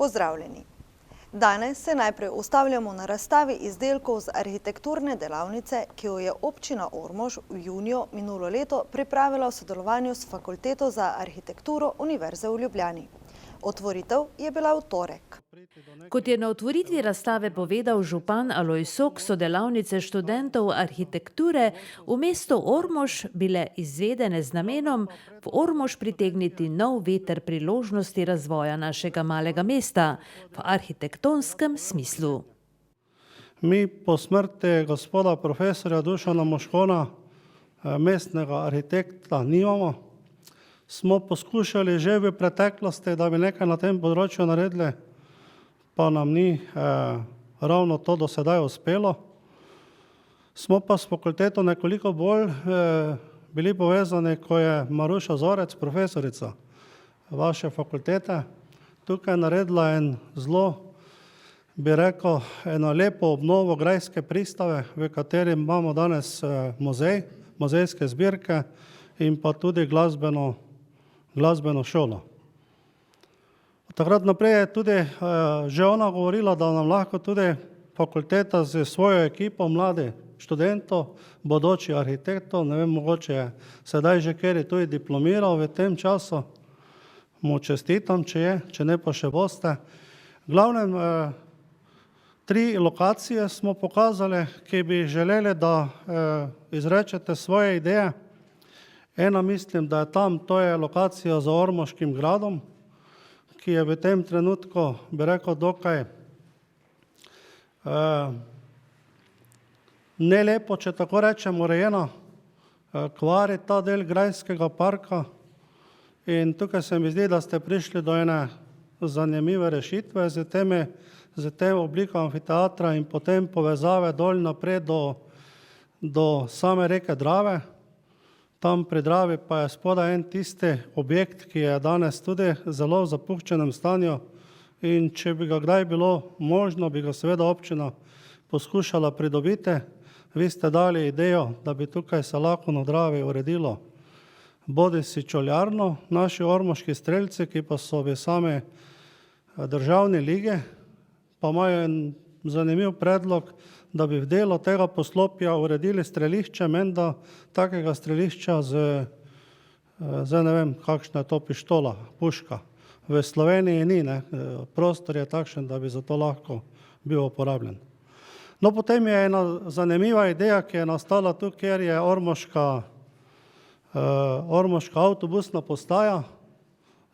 Pozdravljeni! Danes se najprej ustavljamo na razstavi izdelkov z arhitekturne delavnice, ki jo je občina Ormož v juniju minulo leto pripravila v sodelovanju s Fakulteto za arhitekturo Univerze v Ljubljani. Otvoritev je bila v torek. Kot je na otvoritvi razstave povedal župan Alojz Sok, so delavnice študentov arhitekture v mestu Ormož bile izvedene z namenom v Ormož pritegniti nov veter priložnosti razvoja našega malega mesta v arhitektonskem smislu. Mi po smrti gospoda profesorja Dušana Moškona, mestnega arhitekta, nimamo. Smo poskušali že v preteklosti, da bi nekaj na tem področju naredili, pa nam ni ravno to do sedaj uspelo. Smo pa s fakulteto nekoliko bolj bili povezani, ko je Maruša Zorec, profesorica vaše fakultete, tukaj naredila en zelo, bi rekel, eno lepo obnovo grajske pristave, v kateri imamo danes muzej, muzejske zbirke in pa tudi glasbeno šolo. Od takrat naprej je tudi že ona govorila, da nam lahko tudi fakulteta z svojo ekipo mladih študentov, bodočih arhitektov, ne vem, mogoče je sedaj že kjer je tudi diplomiral v tem času, mu čestitam, če ne pa še boste. V glavnem, 3 lokacije smo pokazali, ki bi želeli, da izrečete svoje ideje. Ena mislim, da je tam, to je lokacija za Ormoškim gradom, ki je v tem trenutku, bi rekel, dokaj ne lepo, če tako rečem, urejena, kvari ta del grajskega parka. In tukaj se mi zdi, da ste prišli do ene zanimive rešitve z tem obliko amfiteatra in potem povezave dol naprej do same reke Drave. Tam pri Dravi pa je spodaj en tisti objekt, ki je danes tudi zelo v zapuščenem stanju in če bi ga kdaj bilo možno, bi ga seveda občina poskušala pridobiti. Vi ste dali idejo, da bi tukaj se lahko na Dravi uredilo bodisi čoljarno, naši ormoški strelci, ki pa so v sami državni ligi, pa imajo en zanimiv predlog, da bi v delu tega poslopja uredili strelišče, menda takega strelišča zdaj ne vem, kakšna je to pištola, puška. V Sloveniji ni, ne, prostor je takšen, da bi za to lahko bil uporabljen. No, potem je ena zanimiva ideja, ki je nastala tu, kjer je ormoška avtobusna postaja.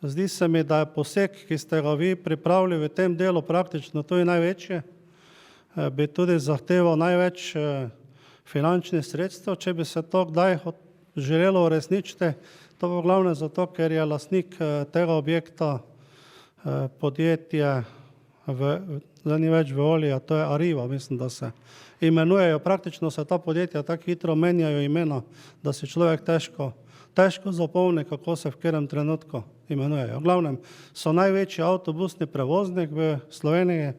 Zdi se mi, da je poseg, ki ste ga vi pripravili v tem delu, praktično tudi največji. Bi tudi zahteval največ finančnih sredstev, če bi se to kdaj želelo uresničiti. To bo glavno zato, ker je lastnik tega objekta podjetje, zdaj ni več Veolia, to je Arriva, mislim, da se imenujejo. Praktično se ta podjetja tako hitro menjajo imena, da si človek težko zapomni, kako se v katerem trenutku imenujejo. V glavnem so največji avtobusni prevoznik v Sloveniji,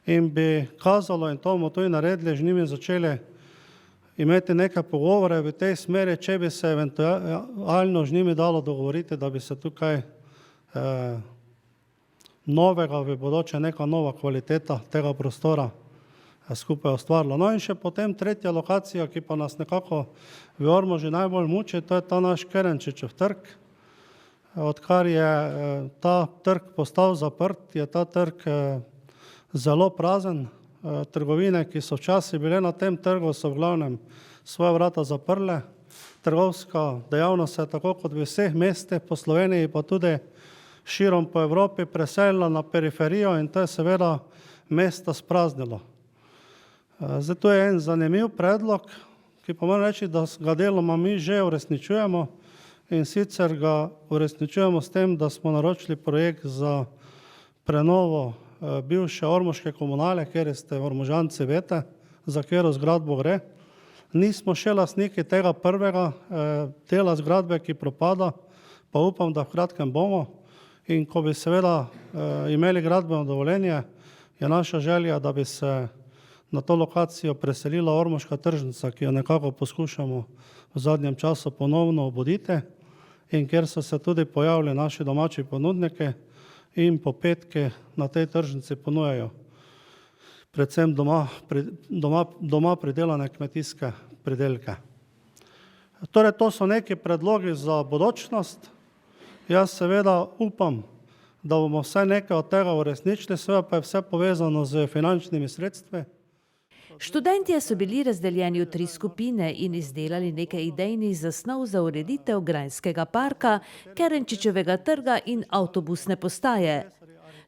in bi kazalo, in to bomo tudi naredili, z njimi začeli imeti neke pogovore v tej smeri, če bi se eventualno z njimi dalo dogovoriti, da bi se tukaj novega v bodoče, neka nova kvaliteta tega prostora skupaj ustvarila. No in še potem 3. lokacija, ki pa nas nekako v Ormoži najbolj muči, to je ta naš Kerenčičev trg. Odkar je ta trg postal zaprt, je ta trg zelo prazen. Trgovine, ki so včasih bile na tem trgu, so v glavnem svoja vrata zaprle. Trgovska dejavnost se je tako kot v vseh mestih po Sloveniji, pa tudi širom po Evropi preselila na periferijo in to je seveda mesta spraznilo. Zdaj to je en zanimiv predlog, ki pa moram reči, da ga deloma mi že uresničujemo in sicer ga uresničujemo s tem, da smo naročili projekt za prenovo bivše ormoške komunale, kjer ste Ormožanci veste, za katero zgradbo gre. Nismo še lastniki tega prvega dela zgradbe, ki propada, pa upam, da v kratkem bomo. In ko bi seveda imeli gradbeno dovoljenje, je naša želja, da bi se na to lokacijo preselila ormoška tržnica, ki jo nekako poskušamo v zadnjem času ponovno obuditi in kjer so se tudi pojavili naši domači ponudniki in po petke na tej tržnici ponujajo predvsem doma pridelane kmetijske pridelke. Torej, to so neki predlogi za bodočnost. Jaz seveda upam, da bomo vsaj nekaj od tega uresničili, seveda pa je vse povezano z finančnimi sredstvi. Študentje so bili razdeljeni v 3 skupine in izdelali nekaj idejnih zasnov za ureditev Grajskega parka, Kerenčičevega trga in avtobusne postaje.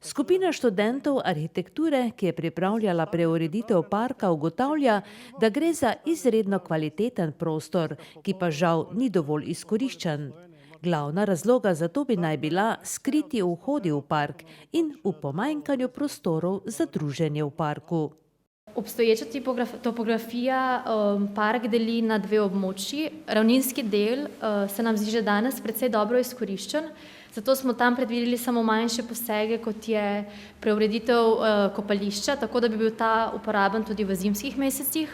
Skupina študentov arhitekture, ki je pripravljala preureditev parka, ugotavlja, da gre za izredno kvaliteten prostor, ki pa žal ni dovolj izkoriščen. Glavna razloga za to bi naj bila skriti vhodi v park in v pomanjkanju prostorov za druženje v parku. Obstoječa topografija park deli na 2 območji. Ravninski del se nam zdi že danes precej dobro izkoriščen, zato smo tam predvideli samo manjše posege, kot je preureditev kopališča, tako da bi bil ta uporaben tudi v zimskih mesecih,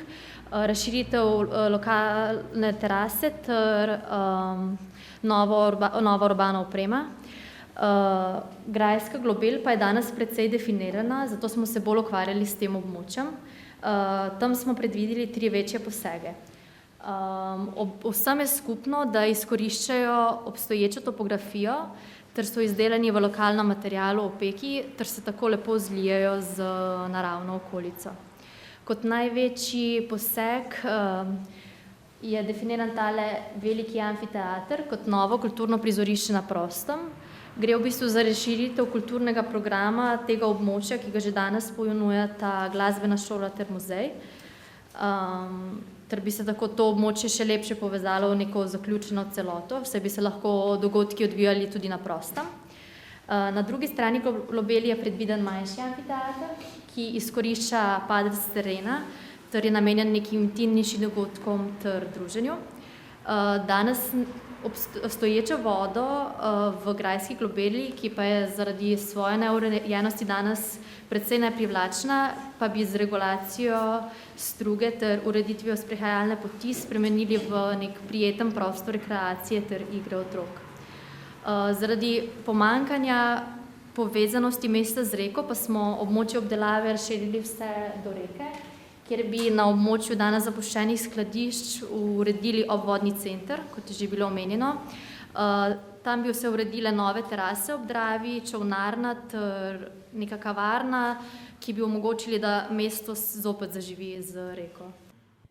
razširitev lokalne terase ter nova urbana oprema. Grajska globel pa je danes precej definirana, zato smo se bolj ukvarjali s tem območjem. Tam smo predvideli 3 večje posege. Vsem je skupno, da izkoriščajo obstoječo topografijo, ter so izdelani v lokalnem materialu opeki, ter se tako lepo zlijajo z naravno okolico. Kot največji poseg je definiran tale veliki amfiteater kot novo kulturno prizorišče na prostem. Gre v bistvu za razširitev kulturnega programa tega območja, ki ga že danes ponujata glasbena šola ter muzej, ter bi se tako to območje še lepše povezalo v neko zaključeno celoto, saj bi se lahko dogodki odvijali tudi na prostem. Na drugi strani globeli je predviden manjši amfiteater, ki izkorišča padec terena, ter je namenjen nekim intimnejšim dogodkom ter druženju. Danes obstoječo vodo v Grajski globeli, ki pa je zaradi svoje neurejenosti danes precej neprivlačna, pa bi z regulacijo struge ter ureditvijo sprehajalne poti spremenili v nek prijeten prostor rekreacije ter igre otrok. Zaradi pomanjkanja povezanosti mesta z reko pa smo območje obdelave razširili vse do reke, kjer bi na območju danes zapuščenih skladišč uredili obvodni center, kot je že bilo omenjeno. Tam bi se uredile nove terase ob Dravi, čolnarna ter neka kavarna, ki bi omogočili, da mesto zopet zaživi z reko.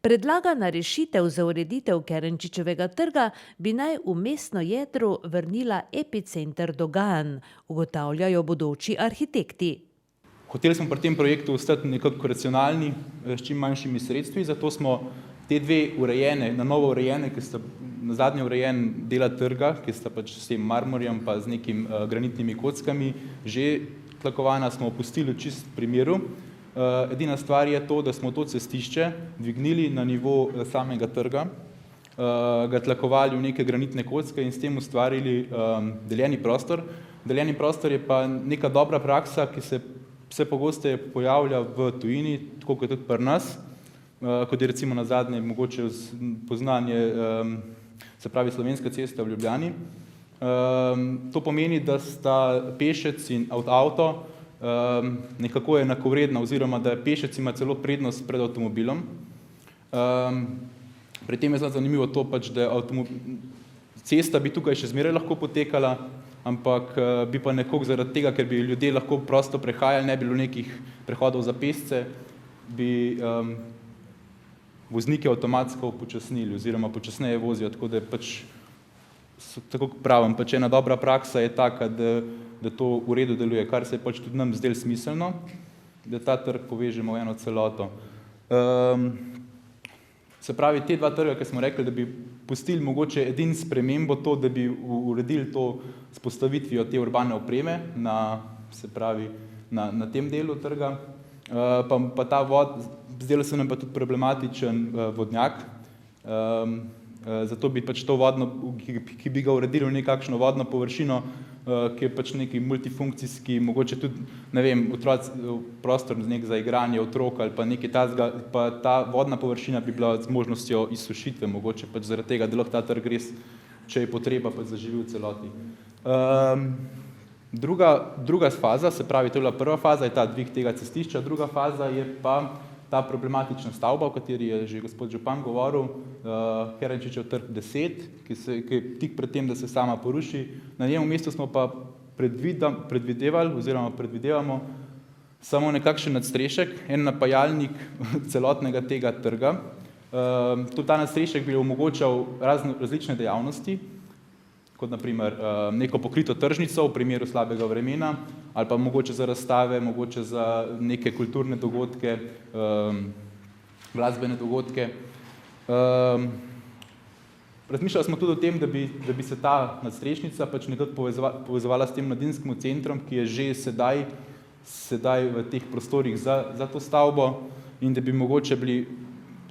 Predlagana rešitev za ureditev Kerenčičevega trga bi naj v mestno jedro vrnila epicenter dogajanj, ugotavljajo bodoči arhitekti. Hoteli smo pri tem projektu ostati nekako racionalni, s čim manjšimi sredstvi, zato smo te 2 urejene, na novo urejene, ki sta na zadnje urejen dela trga, ki sta pač s tem marmorjem pa z nekim granitnimi kockami že tlakovana, smo opustili v čist primeru. Edina stvar je to, da smo to cestišče dvignili na nivo samega trga, ga tlakovali v neke granitne kocke in s tem ustvarili deljeni prostor. Deljeni prostor je pa neka dobra praksa, ki se vse pogosteje pojavlja v tujini, tako kot tudi pri nas, kot je recimo na zadnje mogoče poznanje, se pravi Slovenska cesta v Ljubljani. To pomeni, da sta pešec in avto nekako enakovredna, oziroma da pešec ima celo prednost pred avtomobilom. Pri tem je zelo zanimivo to, pač, da cesta bi tukaj še zmeraj lahko potekala, ampak bi pa nekako zaradi tega, ker bi ljudje lahko prosto prehajali, ne bi bilo nekih prehodov za pešce, bi voznike avtomatsko upočasnili oziroma počasneje vozijo, tako da je pač, tako pravim, pač ena dobra praksa je taka, da to v redu deluje, kar se je pač tudi nam zdelo smiselno, da ta trg povežemo v eno celoto. Se pravi, te 2 trga, ki smo rekli, da bi pustili mogoče edin spremembo to, da bi uredili to s postavitvijo te urbane opreme se pravi, na tem delu trga, pa ta zdelo se nam pa tudi problematičen vodnjak, zato bi pač to vodno, ki bi ga uredili v nekakšno vodno površino, ki je pač neki multifunkcijski, mogoče tudi, ne vem, prostor za igranje otrok ali pa nekaj tazga, pa ta vodna površina bi bila z možnostjo izsušitve, mogoče pač zaradi tega, da lahko ta trg res, če je potreba, pač zaživi v celoti. Druga faza, se pravi, to je bila prva faza, je ta dvig tega cestišča, druga faza je pa ta problematična stavba, o kateri je že gospod župan govoril, Herenčičev trg 10, ki je tik pred tem, da se sama poruši. Na njenem mestu smo pa predvidevamo samo nekakšen nadstrešek, en napajalnik celotnega tega trga. Tudi ta nadstrešek bi omogočal različne dejavnosti, kot naprimer neko pokrito tržnico v primeru slabega vremena, ali pa mogoče za razstave, mogoče za neke kulturne dogodke, glasbene dogodke. Razmišljali smo tudi o tem, da bi se ta nadstrešnica pač nekako povezovala s tem mladinskim centrom, ki je že sedaj v teh prostorih za to stavbo, in da bi mogoče bili,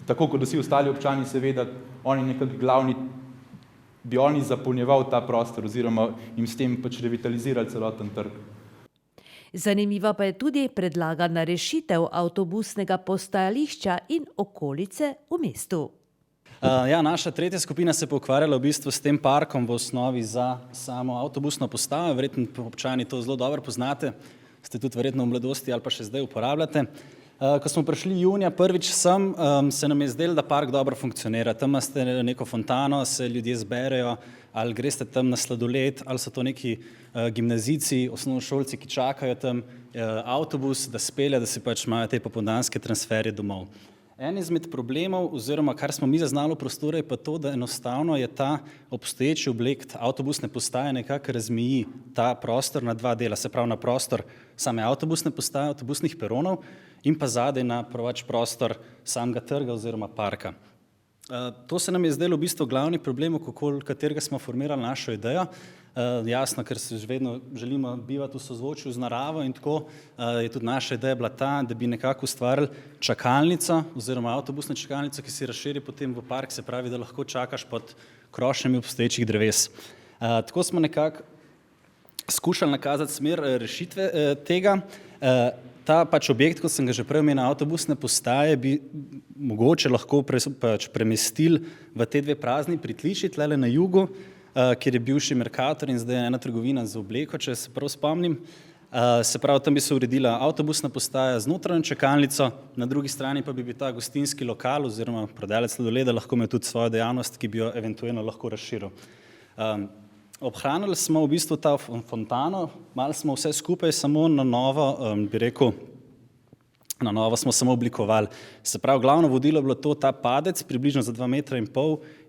tako kot vsi ostali občani, seveda, oni nekako glavni, bi oni zapolnjeval ta prostor oziroma jim s tem pač revitalizirali celoten trg. Zanimiva pa je tudi predlagana rešitev avtobusnega postajališča in okolice v mestu. Naša tretja skupina se je ukvarjala v bistvu s tem parkom v osnovi za samo avtobusno postajo. Verjetno občani to zelo dobro poznate, ste tudi verjetno v mladosti ali pa še zdaj uporabljate. Ko smo prišli junija prvič sem, se nam je zdelo, da park dobro funkcionira. Tam imate neko fontano, se ljudje zberejo, ali greste tam na sladoled, ali so to neki gimnazijci, osnovnošolci, ki čakajo tam avtobus, da spelje, da si pač imajo te popoldanske transferje domov. En izmed problemov, oziroma kar smo mi zaznali v prostoru, je pa to, da enostavno je ta obstoječi objekt avtobusne postaje nekako razmeji ta prostor na dva dela, se pravi na prostor same avtobusne postaje, avtobusnih peronov in pa zadaj na prostor samega trga oziroma parka. To se nam je zdelo v bistvu glavni problem, okoli katerega smo formirali našo idejo. Jasno, ker se vedno želimo bivati v sozvočju z naravo in tako je tudi naša ideja bila ta, da bi nekako ustvarili čakalnico oziroma avtobusno čakalnico, ki se razširi potem v park, se pravi, da lahko čakaš pod krošnjami obstoječih dreves. Tako smo nekako skušali nakazati smer rešitve tega. Ta pač objekt, kot sem ga že prej omenil, avtobusne postaje, bi mogoče lahko premestili v te dve prazni pritličji tlele na jugu, kjer je bivši Mercator in zdaj je ena trgovina za obleko, če se prav spomnim. Se pravi, tam bi se uredila avtobusna postaja z notranjo čakalnico, na drugi strani pa bi bil ta gostinski lokal oziroma prodajalec sladoleda lahko imel tudi svojo dejavnost, ki bi jo eventualno lahko razširil. Obhranili smo v bistvu ta fontano, malo smo vse skupaj samo na novo, bi rekel, na novo smo samo oblikovali. Se pravi, glavno vodilo je bilo to, ta padec, približno za 2,5 metra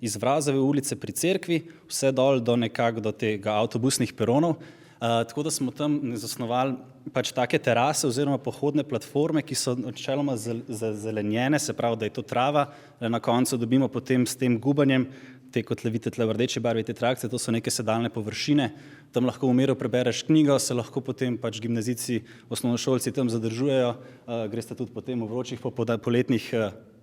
iz Vrazove ulice pri cerkvi, vse dol do nekako do tega avtobusnih peronov. Tako da smo tam zasnovali pač take terase oziroma pohodne platforme, ki so načeloma zelenjene, se pravi, da je to trava, na koncu dobimo potem s tem gubanjem, te kot vidite tle v rdeči barvi te trakcije, to so neke sedalne površine, tam lahko v miru prebereš knjigo, se lahko potem pač gimnazijci, osnovnošolci tam zadržujejo, greste tudi potem v vročih poletnih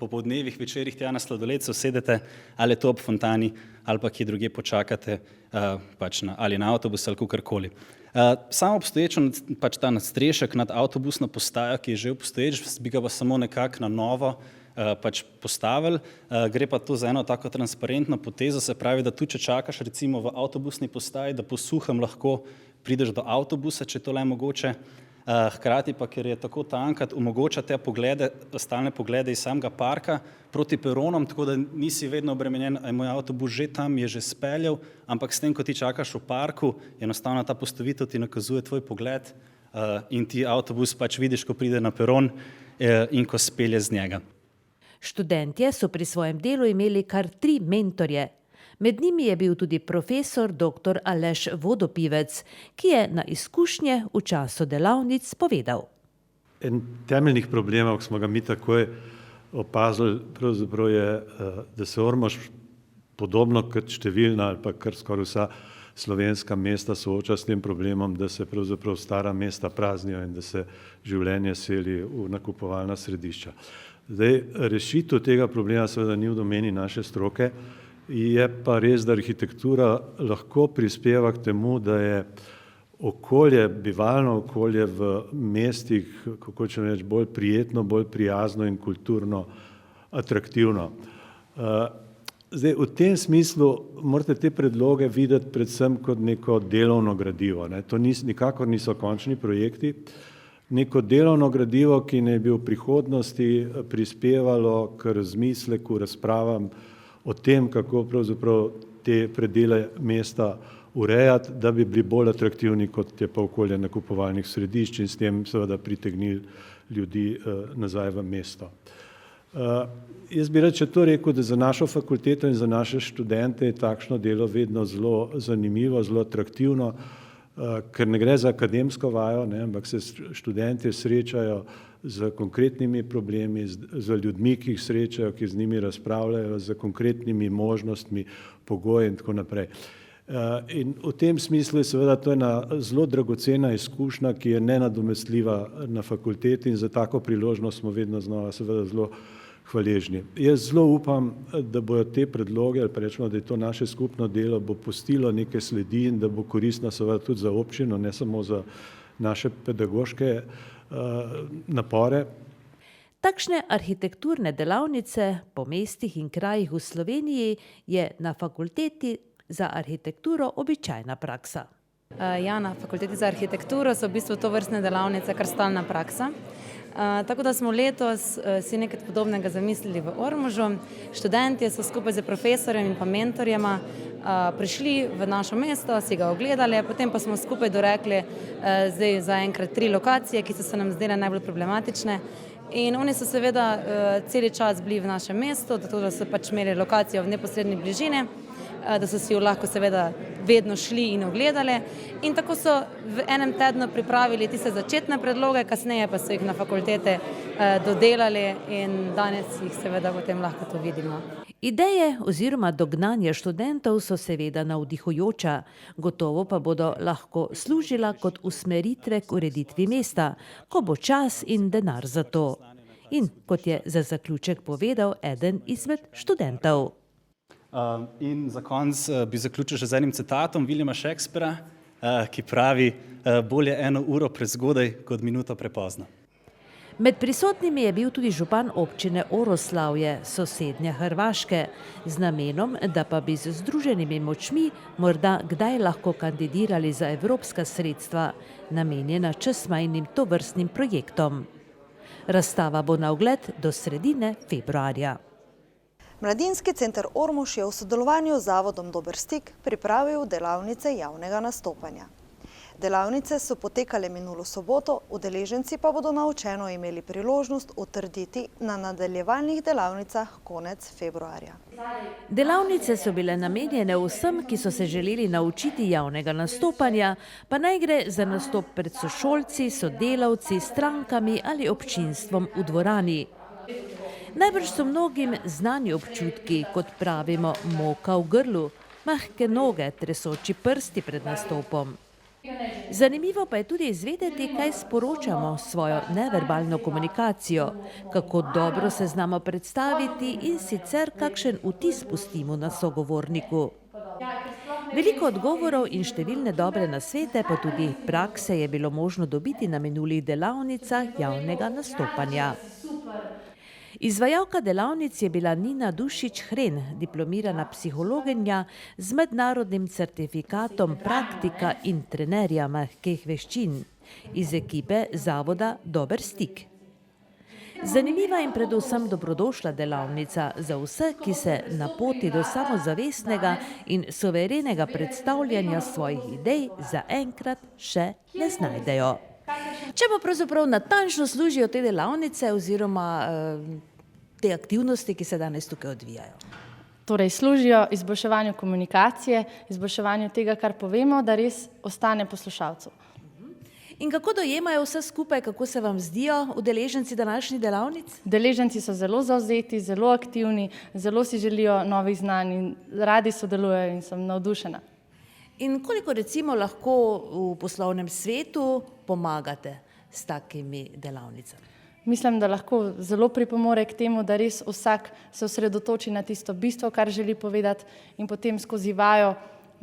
popoldnevih večerih tja na sladoled, se usedete, ali je to ob fontani, ali pa kje drugje počakate, pač ali na avtobus ali kakorkoli. Samo obstoječo pač ta nadstrešek nad avtobusno postajo, ki je že obstoječ, bi ga pa samo nekako na novo pač postavili. Gre pa to za eno tako transparentno potezo, se pravi, da tudi če čakaš recimo v avtobusni postaji, da po suhem lahko prideš do avtobusa, če to le mogoče. Hkrati pa, ker je tako tankat, omogoča te poglede, stalne poglede iz samega parka proti peronom, tako da nisi vedno obremenjen, a je moj avtobus že tam, je že speljal, ampak s tem, ko ti čakaš v parku, enostavno ta postavitev ti nakazuje tvoj pogled in ti avtobus pač vidiš, ko pride na peron in ko spelje z njega. Študentje so pri svojem delu imeli kar 3 mentorje. Med njimi je bil tudi profesor dr. Aleš Vodopivec, ki je na izkušnje v času delavnic povedal. En temeljnih problemov, ki smo ga mi takoj opazili, pravzaprav je, da se Ormož podobno kot številna ali pa kar skoraj vsa slovenska mesta sooča s tem problemom, da se pravzaprav stara mesta praznijo in da se življenje seli v nakupovalna središča. Zdaj, rešitev tega problema seveda ni v domeni naše stroke, je pa res, da arhitektura lahko prispeva k temu, da je okolje, bivalno okolje v mestih, kako če reči, bolj prijetno, bolj prijazno in kulturno atraktivno. Zdaj, v tem smislu morate te predloge videti predvsem kot neko delovno gradivo. Ne. To nikakor niso končni projekti. Neko delovno gradivo, ki naj bi v prihodnosti prispevalo k razmisleku, razpravam o tem, kako pravzaprav te predele mesta urejati, da bi bili bolj atraktivni, kot je pa okolje nakupovalnih središč in s tem seveda pritegnili ljudi nazaj v mesto. Jaz bi rad še to rekel, da za našo fakulteto in za naše študente je takšno delo vedno zelo zanimivo, zelo atraktivno, ker ne gre za akademsko vajo, ne, ampak se študenti srečajo z konkretnimi problemi, z ljudmi, ki jih srečajo, ki z njimi razpravljajo, z konkretnimi možnostmi, pogoji in tako naprej. In v tem smislu je seveda to ena zelo dragocena izkušnja, ki je nenadomestljiva na fakulteti in za tako priložnost smo vedno znova seveda zelo hvaležni. Jaz zelo upam, da bojo te predloge, ali pa rečemo, da je to naše skupno delo, bo pustilo neke sledi in da bo koristno seveda tudi za občino, ne samo za naše pedagoške napore. Takšne arhitekturne delavnice po mestih in krajih v Sloveniji je na fakulteti za arhitekturo običajna praksa. Ja, na fakulteti za arhitekturo so v bistvu to vrstne delavnice kar stalna praksa. Tako da smo letos si nekaj podobnega zamislili v Ormožu. Študentje so skupaj z profesorjem in pa mentorjema prišli v našo mesto, si ga ogledali, potem pa smo skupaj dorekli zdaj zaenkrat 3 lokacije, ki so se nam zdele najbolj problematične. In oni so seveda celi čas bili v našem mestu, zato da so pač imeli lokacijo v neposredni bližini, da so si jo lahko seveda vedno šli in ogledali. In tako so v enem tednu pripravili tiste začetne predloge, kasneje pa so jih na fakultete dodelali in danes jih seveda potem lahko to vidimo. Ideje oziroma dognanja študentov so seveda navdihujoča, gotovo pa bodo lahko služila kot usmeritve k ureditvi mesta, ko bo čas in denar za to. In kot je za zaključek povedal eden izmed študentov. In za konec bi zaključil še z enim citatom Williama Shakespearea, ki pravi: bolje 1 uro prezgodaj kot minuto prepozno. Med prisotnimi je bil tudi župan občine Oroslavje, sosednje Hrvaške, z namenom, da pa bi z združenimi močmi morda kdaj lahko kandidirali za evropska sredstva, namenjena čezmejnim tovrstnim projektom. Razstava bo na ogled do sredine februarja. Mladinski center Ormož je v sodelovanju z Zavodom Dober stik pripravil delavnice javnega nastopanja. Delavnice so potekale minulo soboto, udeleženci pa bodo naučeno imeli priložnost utrditi na nadaljevalnih delavnicah konec februarja. Delavnice so bile namenjene vsem, ki so se želeli naučiti javnega nastopanja, pa naj gre za nastop pred sošolci, sodelavci, strankami ali občinstvom v dvorani. Najbrž so mnogim znani občutki, kot pravimo, moka v grlu, mahke noge, tresoči prsti pred nastopom. Zanimivo pa je tudi izvedeti, kaj sporočamo s svojo neverbalno komunikacijo, kako dobro se znamo predstaviti in sicer kakšen vtis pustimo na sogovorniku. Veliko odgovorov in številne dobre nasvete, pa tudi prakse je bilo možno dobiti na minulih delavnicah javnega nastopanja. Izvajalka delavnic je bila Nina Dušič-Hren, diplomirana psihologinja z mednarodnim certifikatom praktika in trenerja mehkih veščin iz ekipe Zavoda Dober stik. Zanimiva in predvsem dobrodošla delavnica za vse, ki se na poti do samozavestnega in suverenega predstavljanja svojih idej zaenkrat še ne znajdejo. Čemu pravzaprav natančno služijo te delavnice oziroma te aktivnosti, ki se danes tukaj odvijajo? Torej, služijo izboljševanju komunikacije, izboljševanju tega, kar povemo, da res ostane poslušalcu. In kako dojemajo vse skupaj, kako se vam zdijo udeleženci današnjih delavnic? Udeleženci so zelo zavzeti, zelo aktivni, zelo si želijo novih znanj in radi sodelujejo in sem navdušena. In koliko recimo lahko v poslovnem svetu pomagate s takimi delavnicami? Mislim, da lahko zelo pripomore k temu, da res vsak se osredotoči na tisto bistvo, kar želi povedati in potem skozi vajo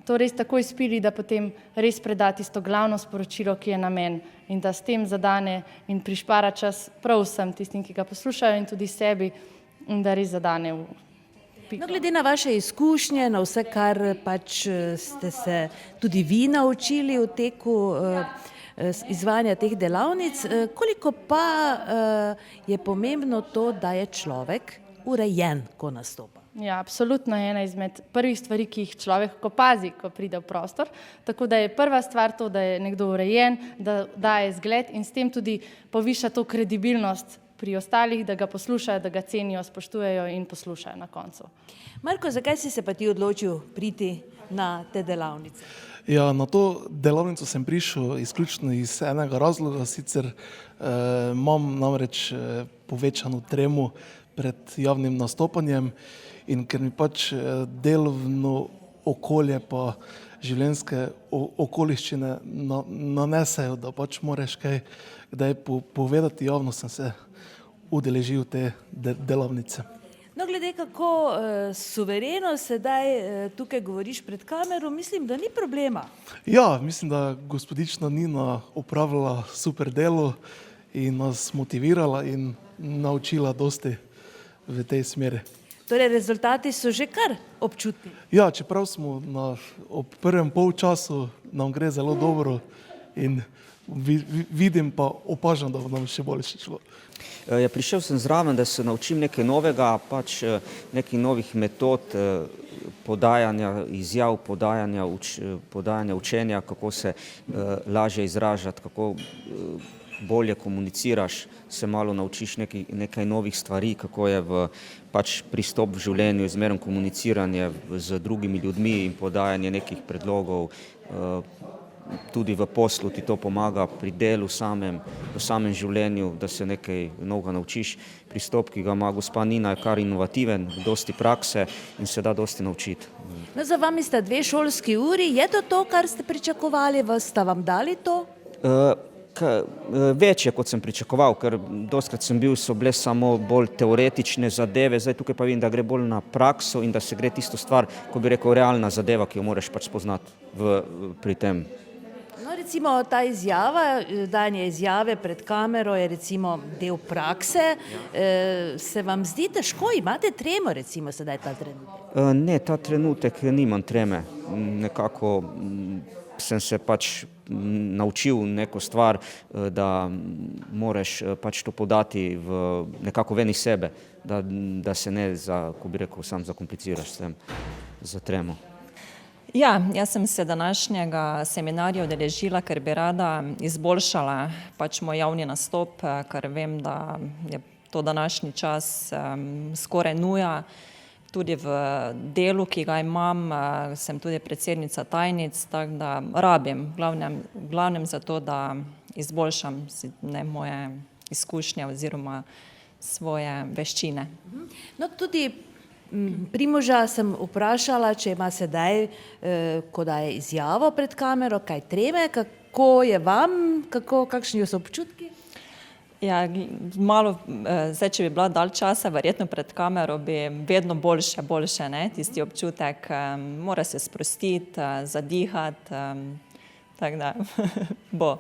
to res tako izpili, da potem res preda tisto glavno sporočilo, ki je namen in da s tem zadane in prišpara čas prav vsem tistim, ki ga poslušajo in tudi sebi in da res zadane v. piko. No, glede na vaše izkušnje, na vse, kar pač ste se tudi vi naučili v teku izvajanja teh delavnic, koliko pa je pomembno to, da je človek urejen, ko nastopa? Ja, absolutno je ena izmed prvih stvari, ki jih človek opazi, ko pride v prostor. Tako da je prva stvar to, da je nekdo urejen, da daje zgled in s tem tudi poviša to kredibilnost pri ostalih, da ga poslušajo, da ga cenijo, spoštujejo in poslušajo na koncu. Marko, zakaj si se pa ti odločil priti na te delavnice? Ja, na to delavnico sem prišel izključno iz enega razloga, sicer imam namreč povečano tremo pred javnim nastopanjem in ker mi pač delovno okolje pa življenjske okoliščine nanesejo, da pač moraš kaj kdaj povedati javno, sem se udeležil te delavnice. No, glede kako suvereno sedaj tukaj govoriš pred kamero, mislim, da ni problema. Ja, mislim, da gospodična Nina opravila super delo in nas motivirala in naučila dosti v tej smeri. Torej, rezultati so že kar občutni. Ja, čeprav smo ob prvem polčasu, nam gre zelo dobro in vidim pa opažam, da bo nam še boljše šlo. Ja, prišel sem zraven, da se naučim nekaj novega, pač nekih novih metod podajanja izjav, podajanja učenja, kako se lažje izražati, kako bolje komuniciraš, se malo naučiš nekaj novih stvari, kako je pač pristop v življenju, izmeren komuniciranje z drugimi ljudmi in podajanje nekih predlogov. Tudi v poslu ti to pomaga pri delu v samem življenju, da se nekaj novega naučiš. Pristop, ki ga ima gospa Nina, je kar inovativen, dosti prakse in se da dosti naučiti. No, za vami sta 2 šolski uri. Je to, kar ste pričakovali? Sta vam dali to? Večje, kot sem pričakoval, ker dostikrat sem bil, so bile samo bolj teoretične zadeve, zdaj tukaj pa vidim, da gre bolj na prakso in da se gre tisto stvar, ko bi rekel, realna zadeva, ki jo moraš pač spoznati pri tem. No, recimo ta izjava, dajanje izjave pred kamero je recimo del prakse. Se vam zdi težko? Imate tremo recimo sedaj ta trenutek? Ne, ta trenutek nimam treme. Nekako sem se pač naučil neko stvar, da moraš pač to podati nekako ven iz sebe, da se ne, ko bi rekel, sam zakompliciraš s tem, za tremo. Ja, jaz sem se današnjega seminarja udeležila, ker bi rada izboljšala pač moj javni nastop, ker vem, da je to današnji čas skoraj nuja. Tudi v delu, ki ga imam, sem tudi predsednica tajnic, tako da rabim, glavnem za to, da izboljšam moje izkušnje oziroma svoje veščine. No, tudi Primoža sem vprašala, če ima sedaj, ko daje izjavo pred kamero, kaj treme, kako je vam, kakšni so občutki? Ja, malo, zdaj, če bi bila dalj časa, verjetno pred kamero bi vedno boljše, ne, tisti občutek, mora se sprostiti, zadihati, tako da bo.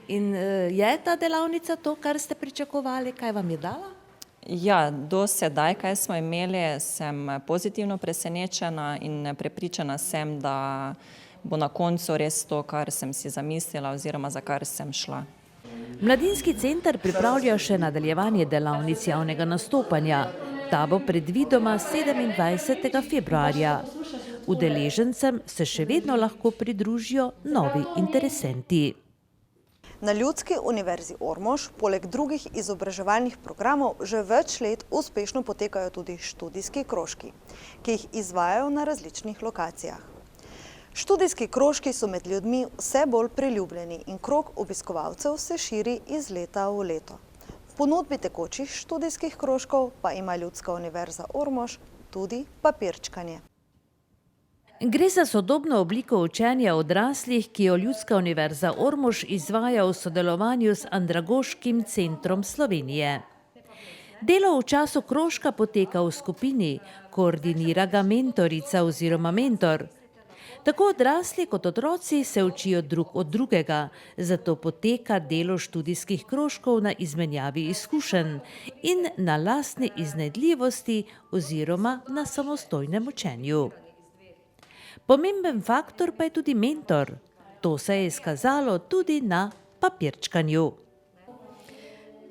In je ta delavnica to, kar ste pričakovali, kaj vam je dala? Ja, do sedaj, kaj smo imeli, sem pozitivno presenečena in prepričana sem, da bo na koncu res to, kar sem si zamislila oziroma za kar sem šla. Mladinski center pripravlja še nadaljevanje delavnic javnega nastopanja. Ta bo predvidoma 27. februarja. Udeležencem se še vedno lahko pridružijo novi interesenti. Na Ljudski univerzi Ormož poleg drugih izobraževalnih programov že več let uspešno potekajo tudi študijski krožki, ki jih izvajajo na različnih lokacijah. Študijski krožki so med ljudmi vse bolj priljubljeni in krog obiskovalcev se širi iz leta v leto. V ponudbi tekočih študijskih krožkov pa ima Ljudska univerza Ormož tudi papirčkanje. Gre za sodobno obliko učenja odraslih, ki jo Ljudska univerza Ormož izvaja v sodelovanju z Andragoškim centrom Slovenije. Delo v času krožka poteka v skupini, koordinira ga mentorica oziroma mentor. Tako odrasli kot otroci se učijo drug od drugega, zato poteka delo študijskih krožkov na izmenjavi izkušenj in na lastni iznajdljivosti oziroma na samostojnem učenju. Pomemben faktor pa je tudi mentor. To se je izkazalo tudi na papirčkanju.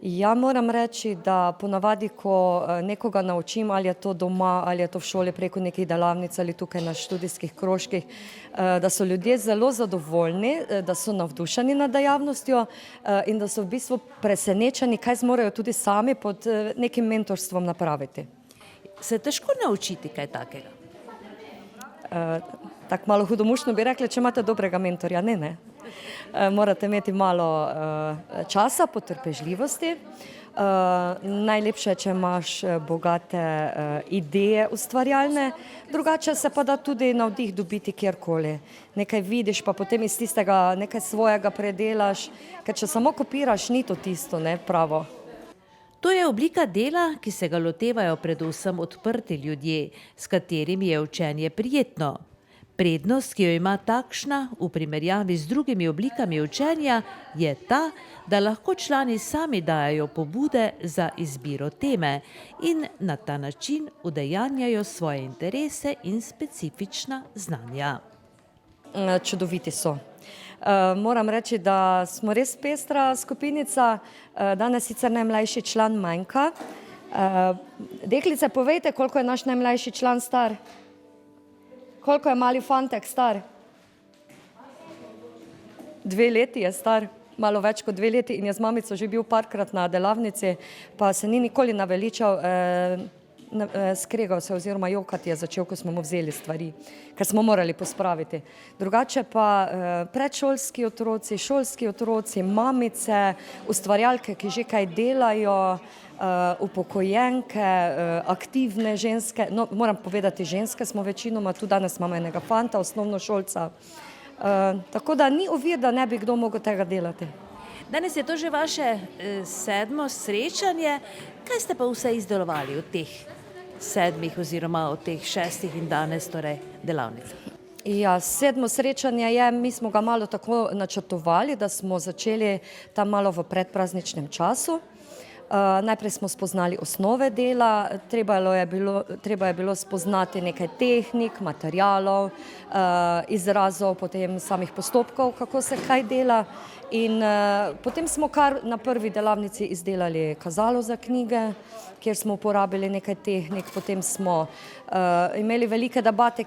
Ja, moram reči, da ponavadi, ko nekoga naučim, ali je to doma, ali je to v šoli preko nekih delavnic ali tukaj na študijskih krožkih, da so ljudje zelo zadovoljni, da so navdušeni nad dejavnostjo in da so v bistvu presenečeni, kaj zmorejo tudi sami pod nekim mentorstvom napraviti. Se je težko naučiti kaj takega? Tako malo hudomušno bi rekli, če imate dobrega mentorja, ne. Morate imeti malo časa, potrpežljivosti. Najlepše je, če imaš bogate ideje ustvarjalne, drugače se pa da tudi navdih dobiti kjerkoli. Nekaj vidiš, pa potem iz tistega nekaj svojega predelaš, ker če samo kopiraš, ni to tisto, ne, pravo. To je oblika dela, ki se ga lotevajo predvsem odprti ljudje, s katerimi je učenje prijetno. Prednost, ki jo ima takšna v primerjavi z drugimi oblikami učenja, je ta, da lahko člani sami dajo pobude za izbiro teme in na ta način udejanjajo svoje interese in specifična znanja. Čudoviti so. Moram reči, da smo res pestra skupinica, danes sicer najmlajši član manjka. Deklice, povejte, koliko je naš najmlajši član star? Koliko je mali fantek star? 2 leti je star, malo več kot 2 leti in je z mamico že bil parkrat na delavnici, pa se ni nikoli naveličal, skregal se oziroma jokati je začel, ko smo mu vzeli stvari, ker smo morali pospraviti. Drugače pa predšolski otroci, šolski otroci, mamice, ustvarjalke, ki že kaj delajo, upokojenke, aktivne ženske, no, moram povedati, ženske smo večinoma, tu danes imamo enega fanta, osnovnošolca, tako da ni ovir, da ne bi kdo mogel tega delati. Danes je to že vaše 7. srečanje. Kaj ste pa vse izdelovali od teh 7 oziroma od teh 6 in danes torej delavnic? Ja, 7. srečanje je, mi smo ga malo tako načrtovali, da smo začeli tam malo v predprazničnem času. Najprej smo spoznali osnove dela, treba je bilo spoznati nekaj tehnik, materialov, izrazov, potem samih postopkov, kako se kaj dela. In potem smo kar na prvi delavnici izdelali kazalo za knjige, kjer smo uporabili nekaj tehnik, potem smo imeli velike debate,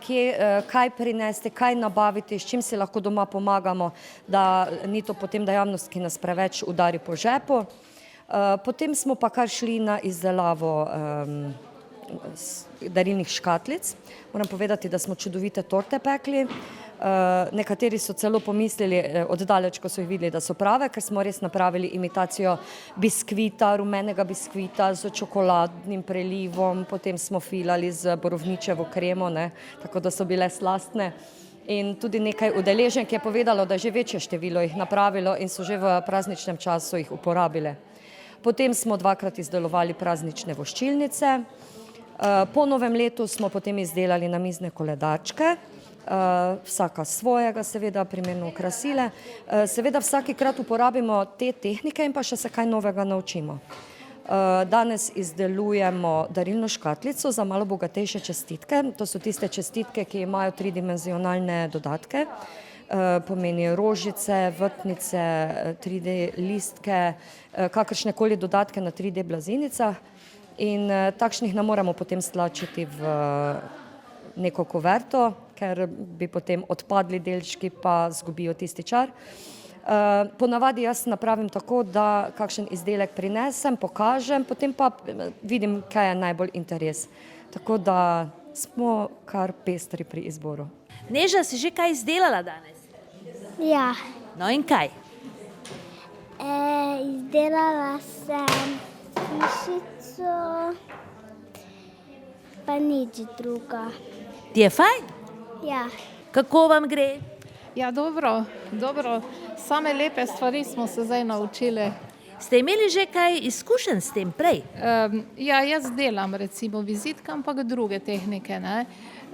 kaj prinesti, kaj nabaviti, s čim si lahko doma pomagamo, da ni to potem dejavnost, ki nas preveč udari po žepu. Potem smo pa kar šli na izdelavo darilnih škatlic. Moram povedati, da smo čudovite torte pekli. Nekateri so celo pomislili oddaleč, ko so jih videli, da so prave, ker smo res napravili imitacijo biskvita, rumenega biskvita z čokoladnim prelivom, potem smo filali z borovničevo kremo, tako da so bile slastne. In tudi nekaj udeleženk je povedalo, da že večje število jih napravilo in so že v prazničnem času jih uporabile. Potem smo 2-krat izdelovali praznične voščilnice. Po novem letu smo potem izdelali namizne koledarčke, vsaka svojega, seveda, primerno okrasile. Seveda vsakikrat uporabimo te tehnike in pa še se kaj novega naučimo. Danes izdelujemo darilno škatlico za malo bogatejše čestitke. To so tiste čestitke, ki imajo 3-dimenzionalne dodatke. Pomeni rožice, vrtnice, 3D listke, kakršnekoli dodatke na 3D blazinicah in takšnih ne moremo potem stlačiti v neko kuverto, ker bi potem odpadli delčki pa zgubijo tisti čar. Ponavadi jaz napravim tako, da kakšen izdelek prinesem, pokažem, potem pa vidim, kaj je najbolj interes. Tako da smo kar pestri pri izboru. Neža, si že kaj izdelala danes? Ja. No in kaj? Izdelala sem hišico, pa nič druga. Ti je fajn? Ja. Kako vam gre? Ja, dobro. Same lepe stvari smo se zdaj naučili. Ste imeli že kaj izkušenj s tem prej? Ja, jaz delam recimo vizitke, ampak druge tehnike,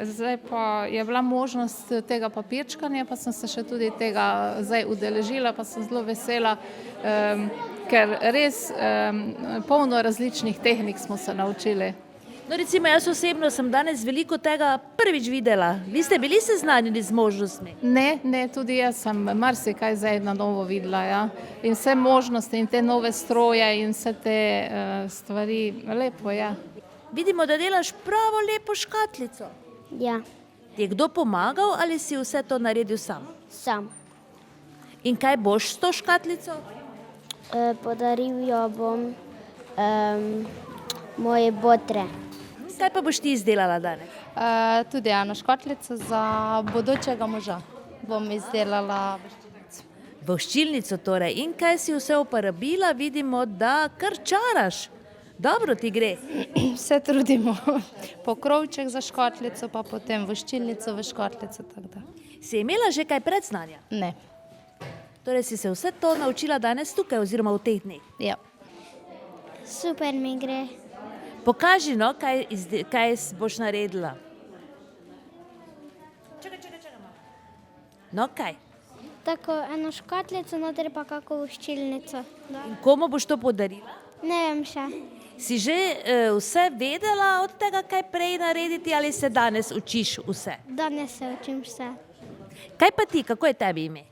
Zdaj pa je bila možnost tega papirčkanja, pa sem se še tudi tega zdaj udeležila, pa sem zelo vesela, ker res polno različnih tehnik smo se naučili. No, recimo, jaz osebno sem danes veliko tega prvič videla. Vi ste bili seznanjeni z možnostmi? Ne, tudi jaz sem marsikaj zdaj na novo videla, ja. In vse možnosti in te nove stroje in vse te stvari, lepo je. Vidimo, da delaš pravo lepo škatlico. Ja, Ti je kdo pomagal ali si vse to naredil sam? sam. In kaj boš s to škatlico? Podaril jo bom moje botre. Kaj pa boš ti izdelala danes? Tudi eno škatlico za bodočega moža bom izdelala. Voščilnico torej. In kaj si vse uporabila? Vidimo, da kar čaraš. Dobro ti gre. Se trudimo. Pokrovček za škatlico, pa potem voščilnico v škatlico. Si imela že kaj predznanja? Ne. Torej si se vse to naučila danes tukaj oziroma v teh dneh? Ja. Super mi gre. Pokaži, no, kaj boš naredila. Čakaj. No, kaj? Tako eno škatlico, noter pa kako voščilnico. In komu boš to podarila? Ne vem še. Si že vse vedela od tega, kaj prej narediti ali se danes učiš vse? Danes se učim vse. Kaj pa ti, kako je tebi ime?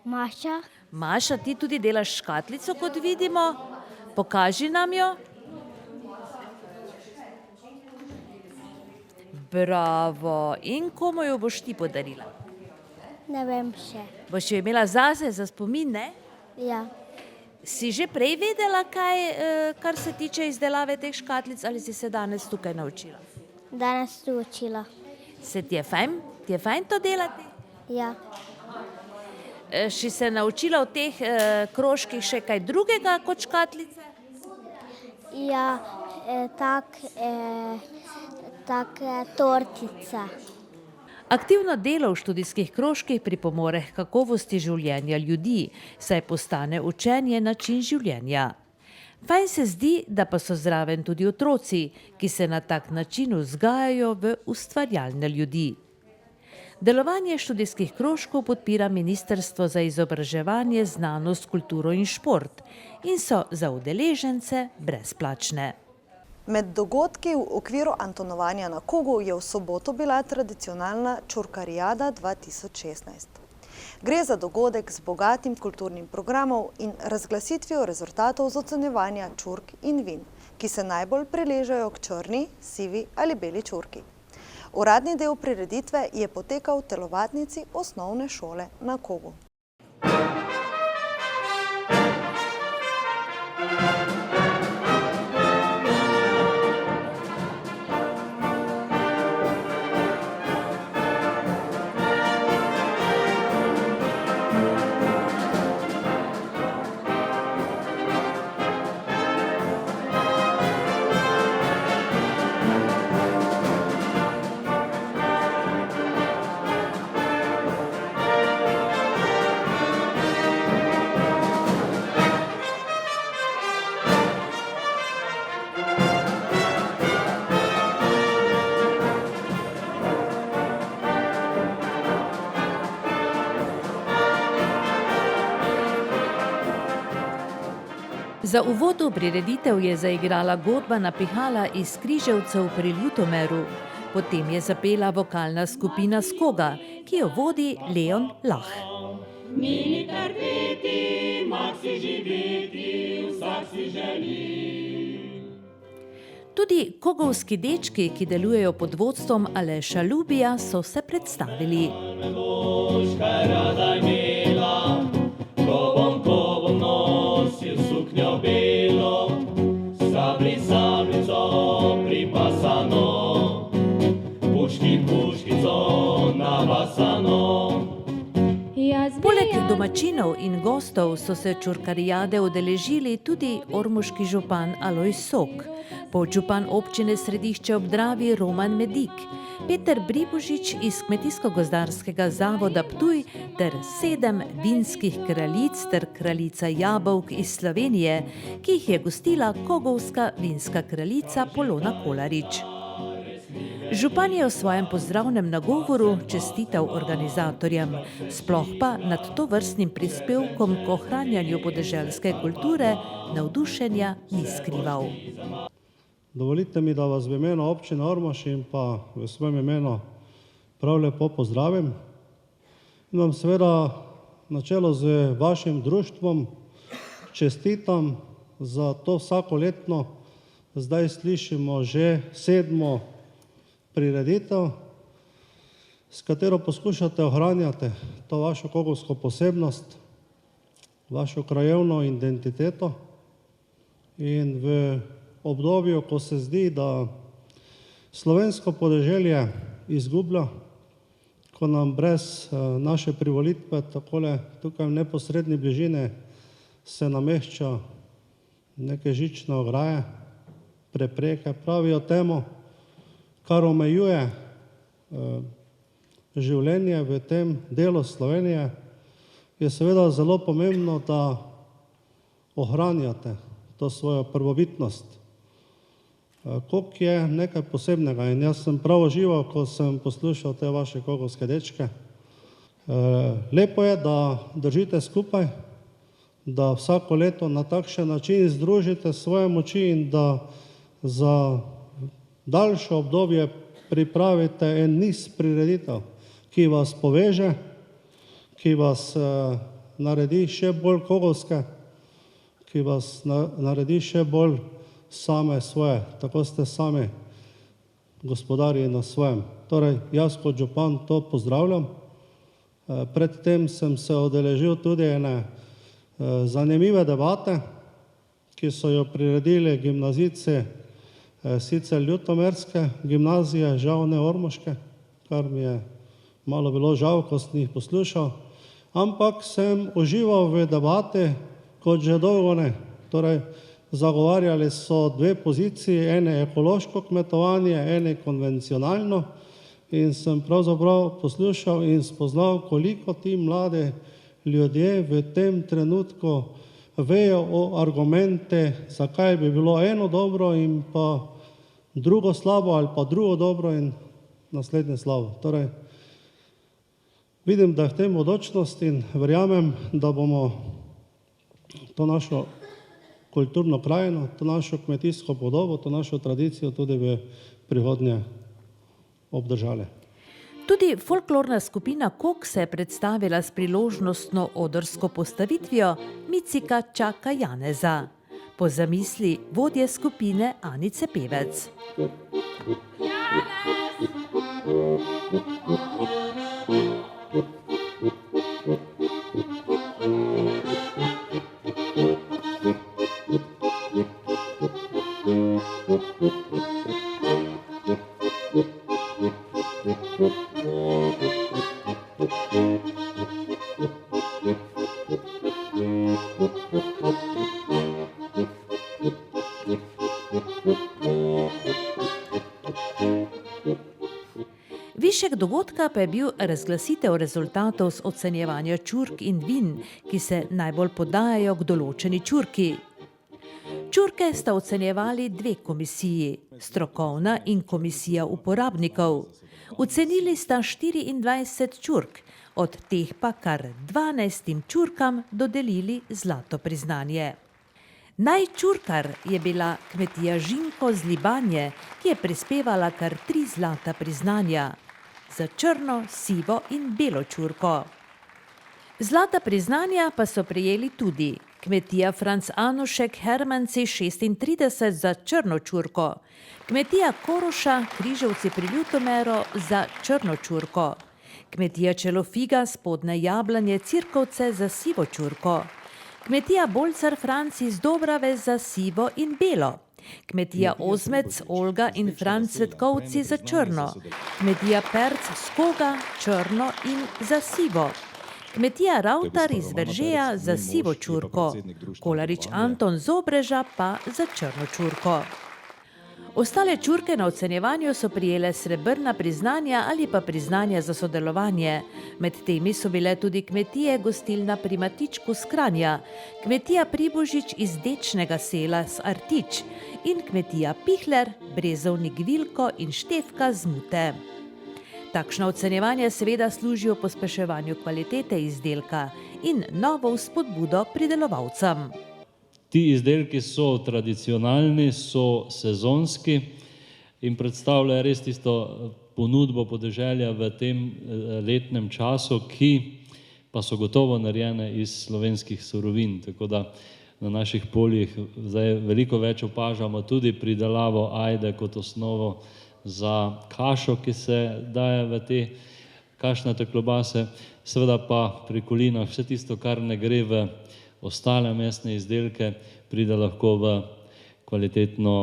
Maša, Maša, ti tudi delaš škatlico, kot vidimo. Pokaži nam jo. Bravo. In komu jo boš ti podarila? ne vem še. Boš jo imela zase za spomin, ne? Ja, Si že prej vedela, kaj, kar se tiče izdelave teh škatlic, ali si se danes tukaj naučila? danes tu učila. Se ti je fajn? Ti je fajn to delati? Ja, Si se naučila v teh krožkih še kaj drugega kot škatlice? ja, tak tortica. Aktivno delo v študijskih krožkih pripomore h kakovosti življenja ljudi, saj postane učenje način življenja. Fajn se zdi, da pa so zraven tudi otroci, ki se na tak način vzgajajo v ustvarjalne ljudi. Delovanje študijskih krožkov podpira Ministrstvo za izobraževanje, znanost, kulturo in šport in so za udeležence brezplačne. Med dogodki v okviru Antonovanja na Kogu je v soboto bila tradicionalna Čurkarijada 2016. Gre za dogodek z bogatim kulturnim programom in razglasitvijo rezultatov z ocenjevanja čurk in vin, ki se najbolj priležejo k črni, sivi ali beli čurki. Uradni del prireditve je potekal v telovadnici osnovne šole na Kogu. Za uvod v prireditev je zaigrala godbana pihala iz Križevcev pri Ljutomeru. Potem je zapela vokalna skupina Skoga, ki jo vodi Leon Lah. Mini trpeti, mak si živeti, vsak si želi. Tudi kogovski dečki, ki delujejo pod vodstvom Aleša Lubija, so se predstavili. Kaj rada imela, ko bom nosil suknjo belo, sablico pripasano, puškico navasano. Poleg domačinov in gostov so se Čurkarijade udeležili tudi ormoški župan Alojz Sok, podžupan občine Središče ob Dravi Roman Medik, Peter Bribožič iz Kmetijsko-gozdarskega zavoda Ptuj ter 7 vinskih kraljic ter kraljica jabolk iz Slovenije, ki jih je gostila kogovska vinska kraljica Polona Kolarič. Župan je v svojem pozdravnem nagovoru čestital organizatorjem, sploh pa nad tovrstnim prispevkom k ohranjanju podeželske kulture navdušenja ni skrival. Dovolite mi, da vas v imenu občine Ormož in pa v svojem imenu prav lepo pozdravim. In vam seveda na čelu z vašim društvom čestitam za to vsakoletno, zdaj slišimo že 7. prireditev, s katero poskušate ohranjati to vašo kogovsko posebnost, vašo krajevno identiteto in v obdobju, ko se zdi, da slovensko podeželje izgublja, ko nam brez naše privolitve takole tukaj v neposredni bližini se namešča neke žične ograje, prepreke, pravijo temu, kar omejuje življenje v tem delu Slovenije, je seveda zelo pomembno, da ohranjate to svojo prvobitnost. Kok je nekaj posebnega in jaz sem prav užival, ko sem poslušal te vaše kogovske dečke. Lepo je, da držite skupaj, da vsako leto na takšen način združite svoje moči in da za daljše obdobje pripravite en niz prireditev, ki vas poveže, ki vas naredi še bolj kogovske, ki vas naredi še bolj same svoje, tako ste sami gospodarji na svojem. Torej, jaz kot župan to pozdravljam. Predtem sem se udeležil tudi ene zanimive debate, ki so jo priredili gimnazijci sicer ljutomerske gimnazije, žal ne ormoške, kar mi je malo bilo žal, ko sem jih poslušal, ampak sem užival v debati kot že dolgo ne. Torej, zagovarjali so dve poziciji, ene ekološko kmetovanje, ene konvencionalno in sem pravzaprav poslušal in spoznal, koliko ti mladi ljudje v tem trenutku vejo o argumente, zakaj bi bilo eno dobro in pa drugo slabo ali pa drugo dobro in naslednje slabo. Torej, vidim, da je v tem bodočnost in verjamem, da bomo to našo kulturno krajino, to našo kmetijsko podobo, to našo tradicijo tudi v prihodnje obdržali. Tudi folklorna skupina Kok se je predstavila s priložnostno odrsko postavitvijo Micika čaka Janeza, po zamisli vodje skupine Anice Pevec. Višek dogodka pa je bil razglasitev rezultatov z ocenjevanja čurk in vin, ki se najbolj podajajo k določeni čurki. Čurke sta ocenjevali dve komisiji, strokovna in komisija uporabnikov. Ocenili sta 24 čurk, od teh pa kar 12 čurkam dodelili zlato priznanje. Najčurkar je bila kmetija Žinko z Libanje, ki je prispevala kar 3 zlata priznanja za črno, sivo in belo čurko. Zlata priznanja pa so prejeli tudi kmetija Franc Anušek Hermanci 36 za črno čurko, kmetija Koroša Križevci pri Ljutomeru za črno čurko, kmetija Čelofiga Spodnje Jablanje Cirkovce za sivo čurko, kmetija Bolcar Franci iz Dobrave za sivo in belo, kmetija Ozmec Olga in Franc Cvetkovci za črno, kmetija Perc Skoga črno in za sivo, kmetija Ravtar iz Veržeja za sivo čurko, Kolarič Anton z Obreža pa za črno čurko. Ostale čurke na ocenjevanju so prijele srebrna priznanja ali pa priznanja za sodelovanje. Med temi so bile tudi kmetije Gostilna pri Matičku z Kranja, kmetija Pribožič iz Dečnega sela z Artič in kmetija Pihler, Brezovnik Vilko in Štefka z Mute. Takšna ocenjevanja seveda služijo pospeševanju kvalitete izdelka in novo vzpodbudo pridelovalcem. Ti izdelki so tradicionalni, so sezonski in predstavljajo res tisto ponudbo podeželja v tem letnem času, ki pa so gotovo narejene iz slovenskih surovin. Tako da na naših poljih zdaj veliko več opažamo tudi pridelavo ajde kot osnovo za kašo, ki se daje v te kašnate klobase, seveda pa pri kolinah vse tisto, kar ne gre v ostale mesne izdelke, pride lahko v kvalitetno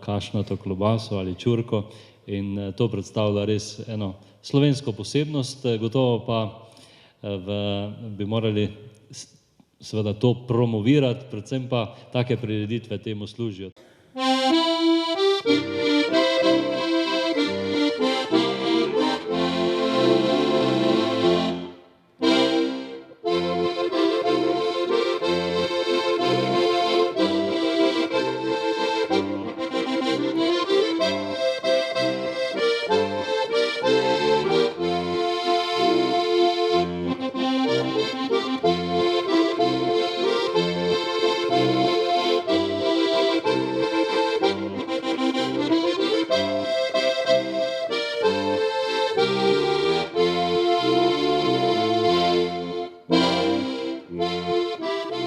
kašnato klobaso ali čurko in to predstavlja res eno slovensko posebnost, gotovo pa bi morali seveda to promovirati, predvsem pa take prireditve temu služijo.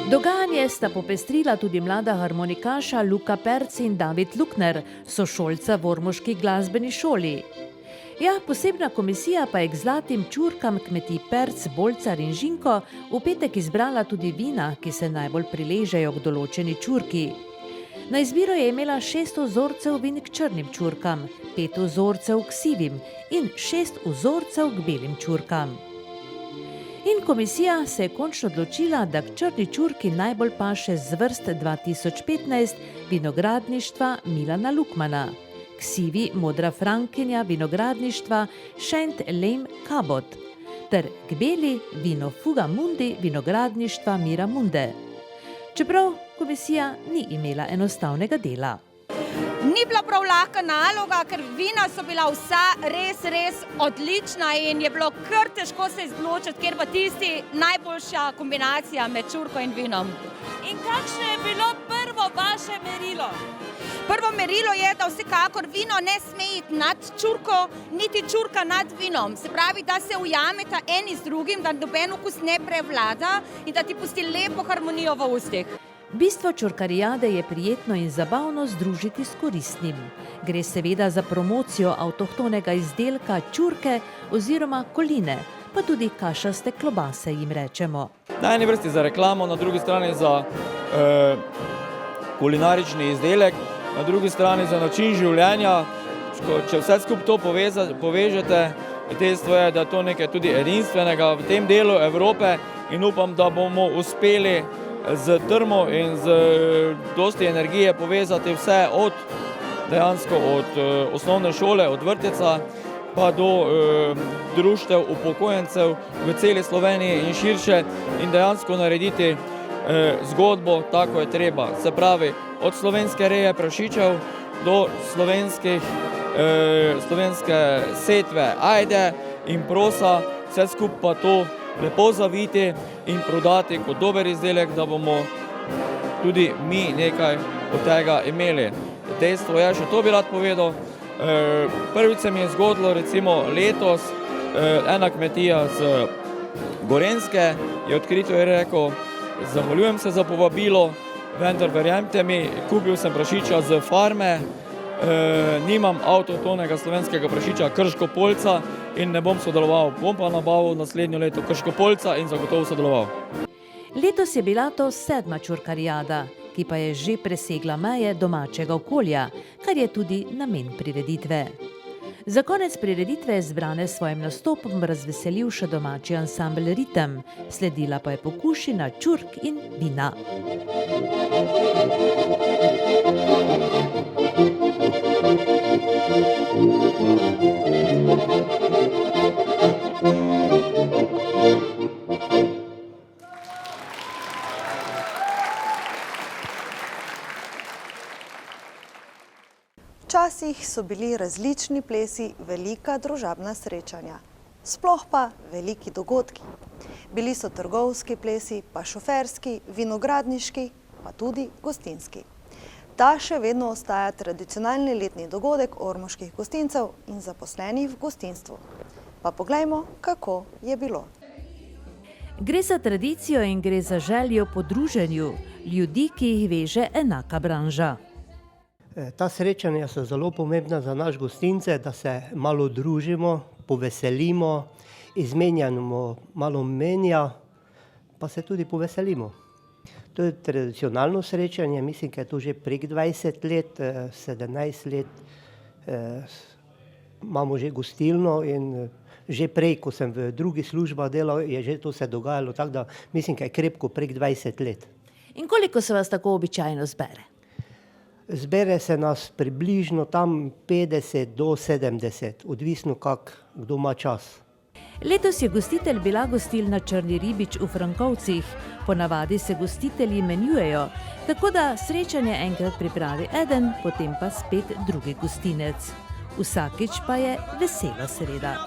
Dogajanje sta popestrila tudi mlada harmonikaša Luka Perc in David Lukner, sošolca v ormoški glasbeni šoli. Ja, posebna komisija pa je k zlatim čurkam kmetij Perc, Bolcar in Žinko v petek izbrala tudi vina, ki se najbolj priležejo k določeni čurki. Na izbiro je imela 6 vzorcev vin k črnim čurkam, 5 vzorcev k sivim in 6 vzorcev k belim čurkam. In komisija se je končno odločila, da k črni čurki najbolj paše zvrst 2015 vinogradništva Milana Lukmana, k sivi modra frankinja vinogradništva Šent Lejm Kabot, ter k beli vino Fuga Mundi vinogradništva Mira Munde. Čeprav komisija ni imela enostavnega dela. Ni bila prav lahka naloga, ker vina so bila vsa res odlična in je bilo kar težko se izločiti, ker pa tisti najboljša kombinacija med čurko in vinom. In kakšno je bilo prvo vaše merilo? Prvo merilo je, da vsekakor vino ne sme iti nad čurko, niti čurka nad vinom. Se pravi, da se ujameta eni z drugim, da noben okus ne prevlada in da ti pusti lepo harmonijo v ustih. Bistvo čurkarijade je prijetno in zabavno združiti s koristnim. Gre seveda za promocijo avtohtonega izdelka čurke oziroma koline, pa tudi kašaste klobase jim rečemo. Na eni vrsti za reklamo, na drugi strani za kulinarični izdelek, na drugi strani za način življenja. Če vse skupaj to povežete, dejstvo je, da je to nekaj tudi edinstvenega v tem delu Evrope in upam, da bomo uspeli z trmo in z dosti energije povezati vse od osnovne šole, od vrtca pa do društev upokojencev v celi Sloveniji in širše in dejansko narediti zgodbo, tako je treba. Se pravi, od slovenske reje prašičev do slovenske setve ajde in prosa, vse skupaj pa to lepo zaviti in prodati kot dober izdelek, da bomo tudi mi nekaj od tega imeli. Dejstvo je, še to bi rad povedal, prvič se mi je zgodilo recimo letos, ena kmetija z Gorenjske je odkrito rekel, zahvaljujem se za povabilo, vendar verjemite mi, kupil sem prašiča z farme, nimam avtohtonega slovenskega prašiča krškopolca in ne bom sodeloval. Bom pa nabavil naslednjo leto krškopolca in zagotovo sodeloval. Letos je bila to 7. čurkarijada, ki pa je že presegla meje domačega okolja, kar je tudi namen prireditve. Za konec prireditve je zbrane s svojim nastopom razveselil še domači ansambel Ritem, sledila pa je pokušina čurk in vina. Včasih so bili različni plesi velika družabna srečanja, sploh pa veliki dogodki. Bili so trgovski plesi, pa šoferski, vinogradniški, pa tudi gostinski. Ta še vedno ostaja tradicionalni letni dogodek ormoških gostincev in zaposlenih v gostinstvu. Pa poglejmo, kako je bilo. Gre za tradicijo in gre za željo po druženju ljudi, ki jih veže enaka branža. Ta srečanja so zelo pomembna za naš gostince, da se malo družimo, poveselimo, izmenjamo malo mnenja, pa se tudi poveselimo. To je tradicionalno srečanje, mislim, da je to že prek 20 let, 17 let imamo že gostilno in že prej, ko sem v drugi službah delal, je že to se dogajalo, tako da mislim, da je krepko prek 20 let. In koliko se vas tako običajno zbere? Zbere se nas približno tam 50 do 70, odvisno kdo ima čas. Letos je gostitelj bila gostilna Črni ribič v Frankovcih. Ponavadi se gostitelji menjujejo, tako da srečanje enkrat pripravi eden, potem pa spet drugi gostinec. Vsakič pa je vesela sreda.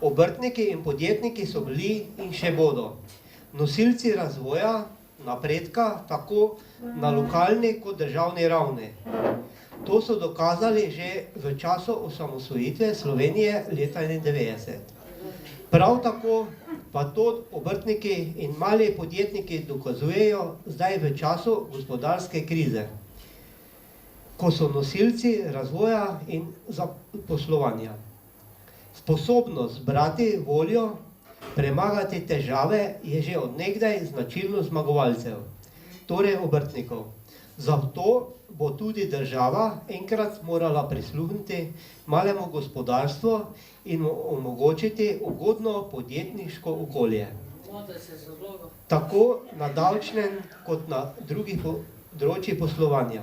Obrtniki in podjetniki so bili in še bodo nosilci razvoja, napredka, tako na lokalni kot državni ravni. To so dokazali že v času osamosvojitve Slovenije leta 1991. Prav tako pa to obrtniki in mali podjetniki dokazujejo zdaj v času gospodarske krize, ko so nosilci razvoja in zaposlovanja. Sposobnost zbrati voljo, premagati težave je že od nekdaj značilnost zmagovalcev, torej obrtnikov. Zato bo tudi država enkrat morala prisluhniti malemu gospodarstvu in omogočiti ugodno podjetniško okolje. Tako na davčnem kot na drugih področjih poslovanja.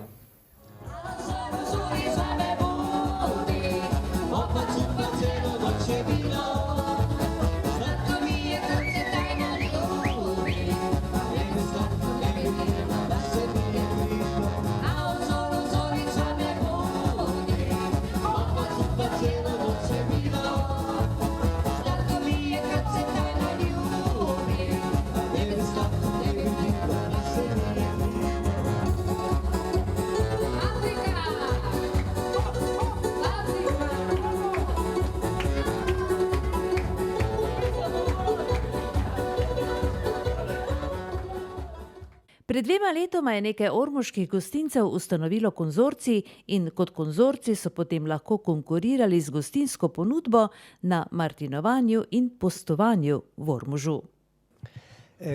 Pred 2 letoma je nekaj ormoških gostincev ustanovilo konzorcij in kot konzorcij so potem lahko konkurirali z gostinsko ponudbo na martinovanju in postovanju v Ormožu.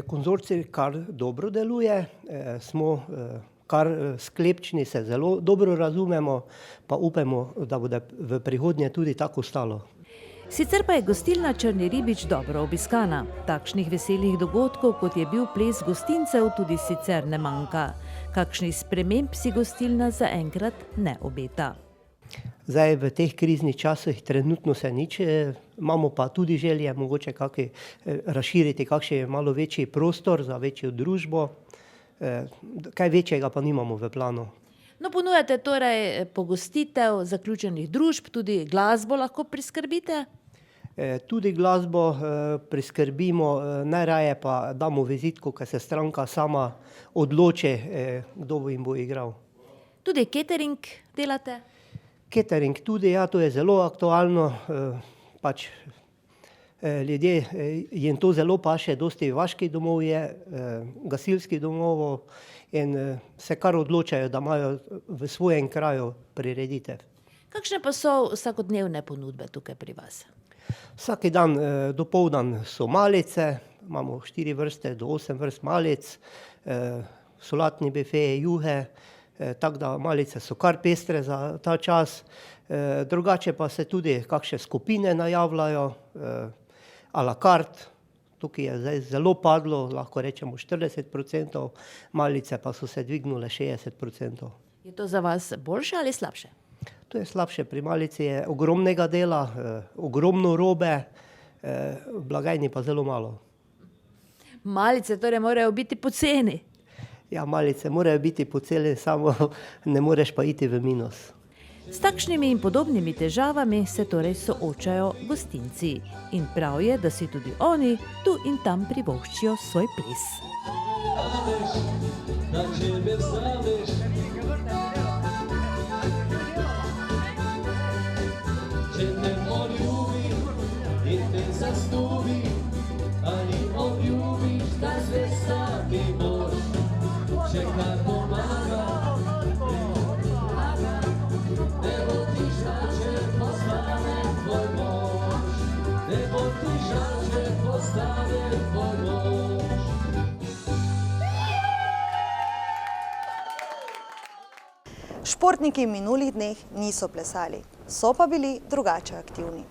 Konzorcij kar dobro deluje, smo kar sklepčni, se zelo dobro razumemo, pa upamo, da bo v prihodnje tudi tako ostalo. Sicer pa je gostilna Črni ribič dobro obiskana. Takšnih veselih dogodkov, kot je bil ples gostincev, tudi sicer ne manjka. Kakšnih sprememb si gostilna zaenkrat ne obeta. Zdaj v teh kriznih časih trenutno se nič, imamo pa tudi želje mogoče razširiti kakšen malo večji prostor za večjo družbo. Kaj večjega pa nimamo v planu. No, ponujate torej pogostitev zaključenih družb, tudi glasbo lahko priskrbite? Tudi glasbo priskrbimo, najraje pa damo vizitko, ker se stranka sama odloči, kdo jim bo igral. Tudi catering delate? Catering tudi, ja, to je zelo aktualno, pač ljudje jim to zelo paše, dosti vaških domov je, gasilskih domov in se kar odločajo, da imajo v svojem kraju prireditev. Kakšne pa so vsakodnevne ponudbe tukaj pri vas? Vsak dan dopoldan so malice, imamo 4 vrste do 8 vrst malic, solatni bife, juhe, tako da malice so kar pestre za ta čas. Drugače pa se tudi kakšne skupine najavljajo, a la carte. Tukaj je zdaj zelo padlo, lahko rečemo 40%, malice pa so se dvignile 60%. Je to za vas boljše ali slabše? To je slabše, pri malici je ogromnega dela, ogromno robe, v blagajni pa zelo malo. Malice torej morajo biti poceni. Ja, malice morajo biti poceni, samo ne moreš pa iti v minus. S takšnimi in podobnimi težavami se torej soočajo gostinci. In prav je, da si tudi oni tu in tam privoščijo svoj ples. Če te poljubi in te zastubi, ali obljubiš, da zvesta mi boš, če kar pomaga, ne bo ti žal, če postane tvoj mož, ne bo ti žal, če postane tvoj mož. Športniki v minulih dneh niso plesali, so pa bili drugače aktivni.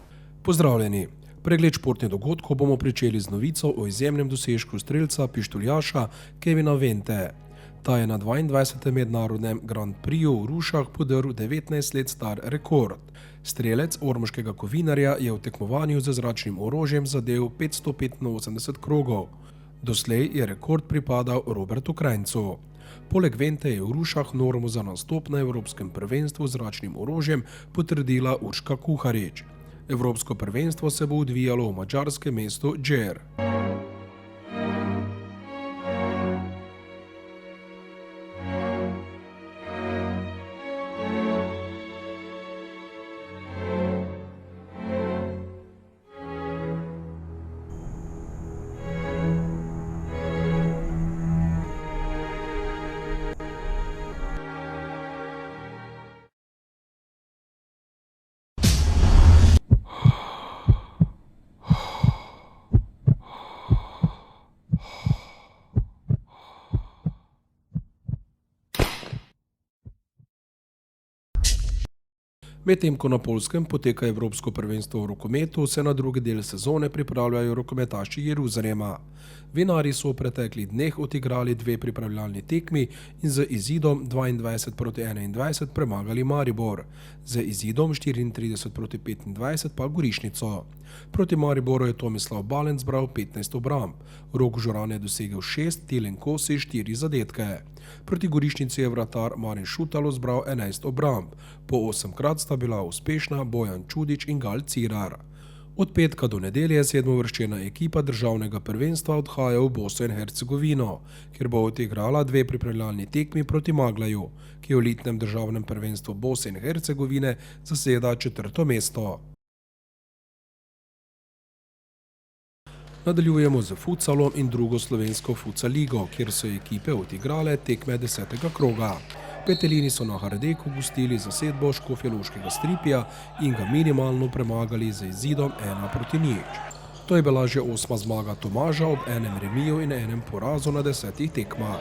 Pozdravljeni. Pregled športnih dogodkov bomo pričeli z novico o izjemnem dosežku strelca pištoljaša Kevina Vente. Ta je na 22. mednarodnem Grand Prixu v Rušah podrl 19 let star rekord. Strelec ormoškega kovinarja je v tekmovanju z zračnim orožjem zadel 585 krogov. Doslej je rekord pripadal Robertu Krajncu. Poleg Vente je v Rušah normo za nastop na Evropskem prvenstvu z zračnim orožjem potrdila Urška Kuharič. Evropsko prvenstvo se bo odvijalo v madžarskem mestu Džer. Medtem ko na Poljskem poteka Evropsko prvenstvo v rokometu, se na drugi del sezone pripravljajo rokometaši Jeruzalema. Vinarji so v preteklih dneh odigrali 2 pripravljalni tekmi in z izidom 22-21 premagali Maribor, z izidom 34-25 pa Gorišnico. Proti Mariboru je Tomislav Balenc zbral 15 obramb, Rok Žoran je dosegel 6, Tilen Kosi 4 zadetke. Proti Gorišnici je vratar Marin Šutalo zbral 11 obramb, po 8krat sta bila uspešna Bojan Čudič in Gal Cirar. Od petka do nedelje 7. ekipa državnega prvenstva odhaja v Bosno in Hercegovino, kjer bo odigrala 2 pripravljalni tekmi proti Maglaju, ki v elitnem državnem prvenstvu Bosne in Hercegovine zaseda 4. mesto. Nadaljujemo z futsalom in drugo slovensko futsal ligo, kjer so ekipe odigrale tekme 10. kroga. Petelini so na Hardeku gostili zasedbo škofjeloškega Stripija in ga minimalno premagali z izidom 1-0. To je bila že 8. zmaga Tomaža ob 1 remiju in 1 porazu na 10 tekmah.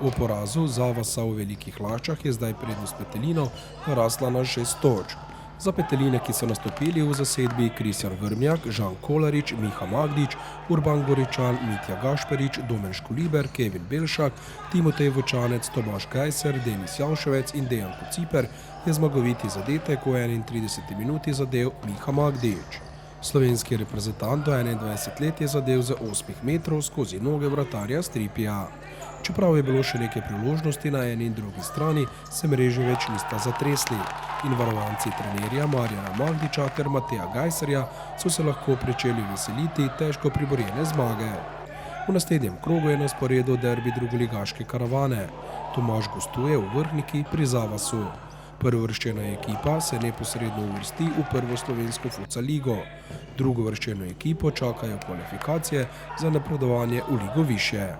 V porazu Zavasa v Velikih Laščah je zdaj prednost Petelino narasla na 6 točk. Za Peteline, ki so nastopili v zasedbi Kristjan Vrmjak, Žan Kolarič, Miha Magdič, Urban Goričan, Mitja Gašperič, Domen Škuliber, Kevin Belšak, Timotej Vočanec, Tomaž Gajser, Denis Janševec in Dejan Kociper je zmagoviti zadetek v 31. minuti zadel Miha Magdič. Slovenski reprezentant do 21 let je zadel za 8 metrov skozi noge vratarja Stripija. Čeprav je bilo še nekaj priložnosti na eni in drugi strani, se mreže več nista zatresli in varovanci trenerja Marjana Magdiča ter Mateja Gajserja so se lahko pričeli veseliti težko priborjene zmage. V naslednjem krogu je na sporedu derbi drugoligaške karavane. Tomaž gostuje v Vrhniki pri Zavasu. Prvovrščena ekipa se neposredno uvrsti v prvo slovensko futsal ligo. Drugovrščeno ekipo čakajo kvalifikacije za napredovanje v ligo višje.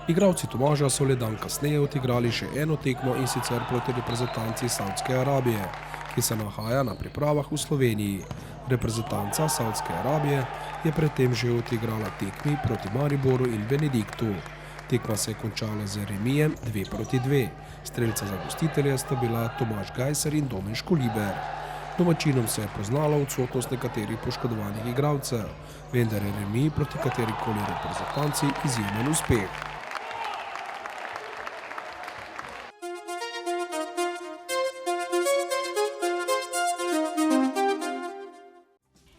Igralci Tomaža so le dan kasneje odigrali še eno tekmo in sicer proti reprezentanci Saudske Arabije, ki se nahaja na pripravah v Sloveniji. Reprezentanca Savdske Arabije je predtem že odigrala tekmi proti Mariboru in Benediktu. Tekma se je končala z remijem 2-2. Strelca za gostitelje sta bila Tomaž Gajser in Domen Školiber. Domačinom se je poznala odsotnost nekaterih poškodovanih igralcev, vendar je remi proti katerikoli reprezentanci izjemen uspeh.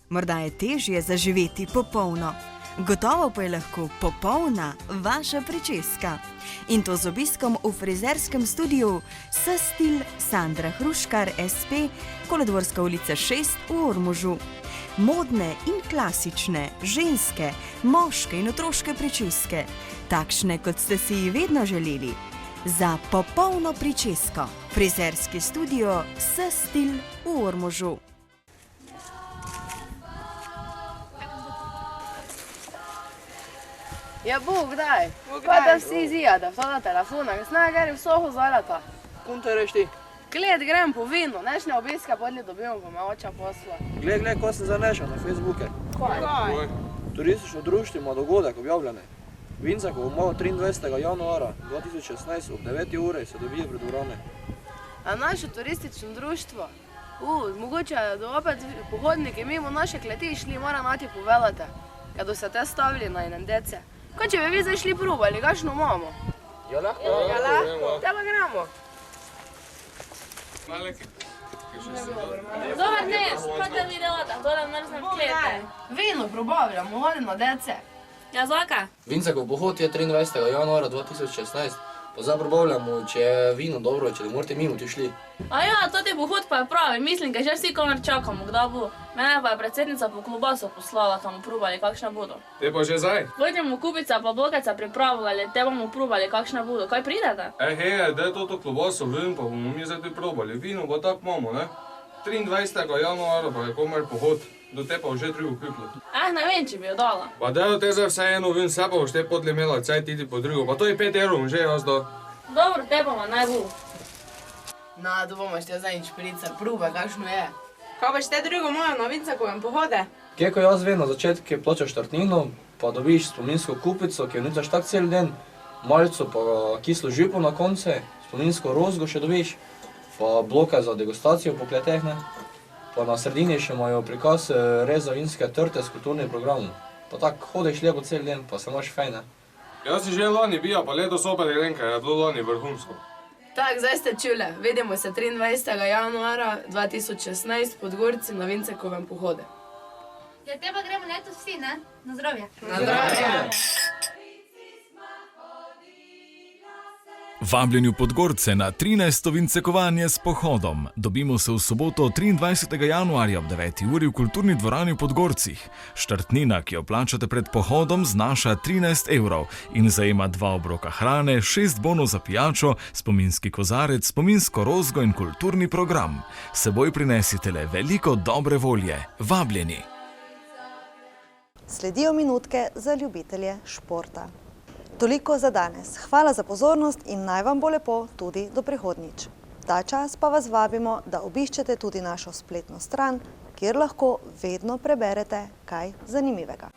Morda je težje zaživeti popolno. Gotovo pa je lahko popolna vaša pričeska. In to z obiskom v frizerskem studiu S-stil Sandra Hruškar SP, Kolodvorska ulica 6 v Ormožu. Modne in klasične, ženske, moške in otroške pričeske, takšne, kot ste si jih vedno želeli. Za popolno pričesko. Frizerski studio S-stil v Ormožu. Ja, Bog, daj. Pa da vsi zijada, vsa na telefona, kasneje gre v soho zarata. Kum te reš ti? Gled, grem po vino, nešne obiske podli dobimo, ko me oča posla. Gled, ko sem zanešal na Facebooke. Kaj? Turistično društvo ima dogodek objavljene. Vincakovo malo 23. januara 2016 ob 9. ure se dobijo pred dvorane. A naše turistično društvo? Mogoče da opet pohodniki mimo naše kleti šli, moram nati povedati, kad se te stavili na inendece. Kaj če bi vi zdaj šli probali, kakšno imamo? Ja, lahko. Ja, lahko. Te pa gremo. Dobar dan, kaj te videota, tole mrznem klete. Vino probavljamo, hodi na dece. Ja, zaka? Vincakov pohod je 23. januara 2016. Pa zdaj probavljamo, če je vino dobro, če ne morate mimo ti šli. A ja, to ti pohod pa je pravi, mislim, da že vsi komar čakamo, kdaj bo. Mene pa je predsednica po klobaso poslala, kam probali, kakšne bodo. Te pa že zdaj? Pojdemo kupica pa blokeca pripravljali, te bomo probali, kakšne bodo. Kaj pridete? Hej, daj to klobaso ven, pa bomo mi zdaj te probali. Vino pa tako imamo, ne? 23. januara pa je komar pohod. Do te pa že drugo kupilo. Ne vem, če bi jo dala. Pa daj te zdaj vse eno ven, vse pa boš te podle imela, caj ti po drugo. Pa to je 5 evrov, že jaz da. Dobro, te pa naj bo. Na, da bomo šte zdaj špricar, probe, kakšno je. Kaj pa šte drugo imajo na Vincakovem pohode? Kje, ko jaz vem, na začetku plačaš štartnino, pa dobiš spominsko kupico, ki jo nicaš tak cel den, malco pa kislo žipo na konce, spominsko rozgo še dobiš, pa bloke za degustacijo po kleteh, ne. Pa na sredini še imajo prikaz reza vinske trte s kulturnim programom. Pa tako hodiš lepo cel den, pa se imaš fajn, ne. Jaz si že lani bija, pa letos opet grenka, je bilo lani vrhunsko. Tak, zdaj ste čule, vidimo se 23. januara 2016 pod Gorci na Vincakovem pohode. Ja, te pa gremo letos vsi, ne? Na zdravje. Na zdravje. Vabljeni v Podgorce na 13. vincekovanje s pohodom. Dobimo se v soboto 23. januarja ob 9. uri v kulturni dvorani v Podgorcih. Štartnina, ki jo plačate pred pohodom, znaša 13 evrov in zajema 2 obroka hrane, 6 bonov za pijačo, spominski kozarec, spominsko rozgo in kulturni program. S seboj prinesite le veliko dobre volje. Vabljeni. Sledijo minutke za ljubitelje športa. Toliko za danes. Hvala za pozornost in naj vam bo lepo tudi do prihodnjič. Ta čas pa vas vabimo, da obiščete tudi našo spletno stran, kjer lahko vedno preberete kaj zanimivega.